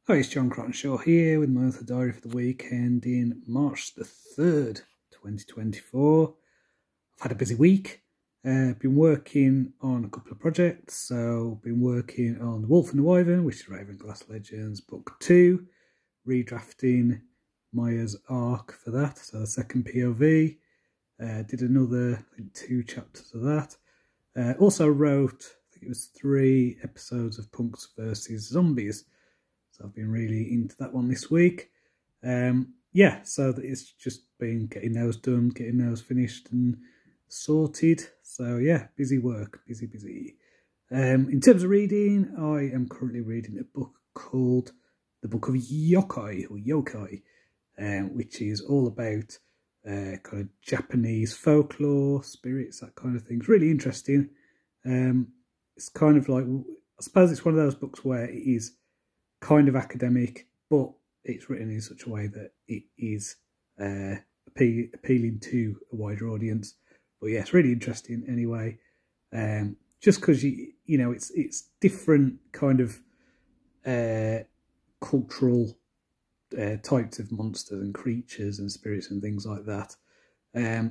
Hi, it's John Crotonshaw here with my author diary for the weekend in March the 3rd, 2024. I've had a busy week. Been working on a couple of projects. So, been working on The Wolf and the Wyvern, which is Ravenglass Legends Book 2, redrafting Maya's arc for that, so the second POV. Did another, I think, 2 chapters of that. Also wrote, I think it was 3 episodes of Punks vs. Zombies. So I've been really into that one this week. Yeah, so it's just been getting those done, getting those finished and sorted. So yeah, busy work, busy. In terms of reading, I am currently reading a book called The Book of Yokai, or Yokai, which is all about kind of Japanese folklore, spirits, that kind of thing. It's really interesting. It's kind of like, I suppose it's one of those books where it is kind of academic, but it's written in such a way that it is appealing to a wider audience. But yeah, it's really interesting anyway. Just because you know it's different kind of cultural types of monsters and creatures and spirits and things like that. Now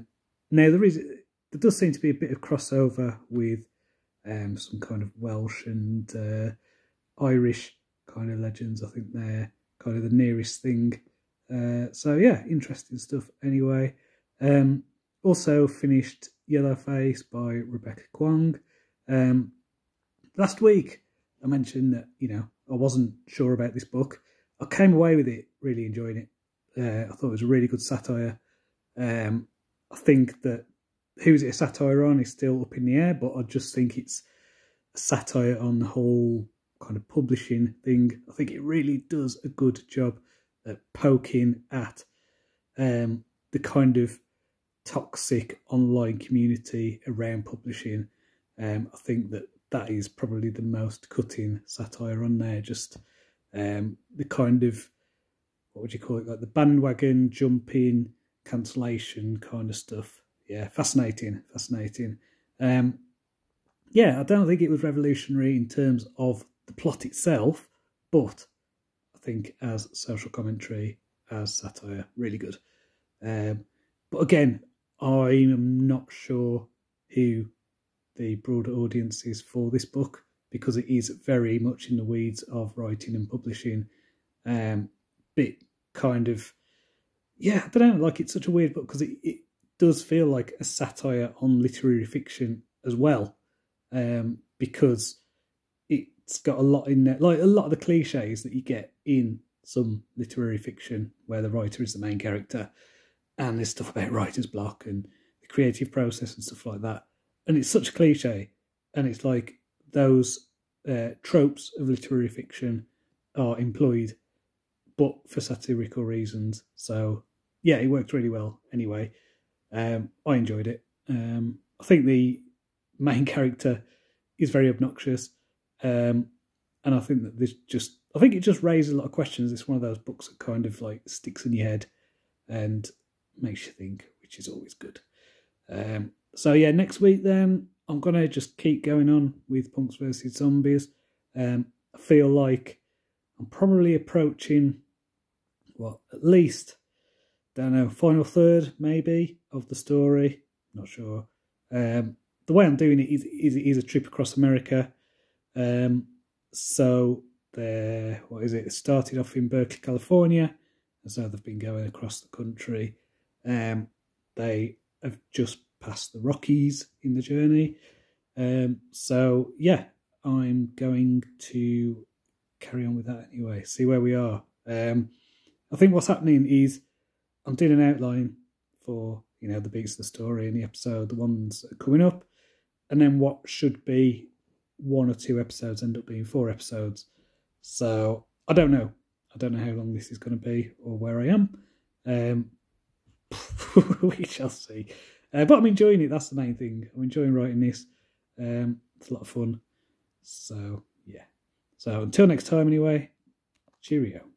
there does seem to be a bit of crossover with some kind of Welsh and Irish kind of legends. I think they're kind of the nearest thing. So yeah, interesting stuff anyway. Also finished Yellowface by Rebecca Kuang. Last week I mentioned that, you know, I wasn't sure about this book. I came away with it really enjoying it. I thought it was a really good satire. I think that who's it a satire on is still up in the air, but I just think it's a satire on the whole kind of publishing thing. I think it really does a good job at poking at the kind of toxic online community around publishing. I think that is probably the most cutting satire on there. Just the kind of, what would you call it, like the bandwagon jumping, cancellation kind of stuff. Yeah, fascinating. Yeah, I don't think it was revolutionary in terms of the plot itself, but I think as social commentary, as satire, really good. But again, I'm not sure who the broader audience is for this book, because it is very much in the weeds of writing and publishing. Bit kind of, yeah, I don't know, like it's such a weird book because it does feel like a satire on literary fiction as well, because it's got a lot in there, like a lot of the cliches that you get in some literary fiction where the writer is the main character, and there's stuff about writer's block and the creative process and stuff like that. And it's such a cliche, and it's like those tropes of literary fiction are employed, but for satirical reasons. So yeah, it worked really well anyway. I enjoyed it. I think the main character is very obnoxious. And I think that it just raises a lot of questions. It's one of those books that kind of like sticks in your head and makes you think, which is always good. So yeah, next week then, I'm going to just keep going on with Punks vs. Zombies. I feel like I'm probably approaching, at least, don't know, final third maybe of the story. Not sure. The way I'm doing it is a trip across America. So it started off in Berkeley, California, and so they've been going across the country. They have just passed the Rockies in the journey. So yeah, I'm going to carry on with that anyway, see where we are. I think what's happening is I'm doing an outline for, you know, the beats of the story in the episode, the ones that are coming up, and then what should be 1 or 2 episodes end up being 4 episodes. So I don't know how long this is going to be or where I am. We shall see. But I'm enjoying it. That's the main thing. I'm enjoying writing this. It's a lot of fun. So yeah. So until next time anyway, cheerio.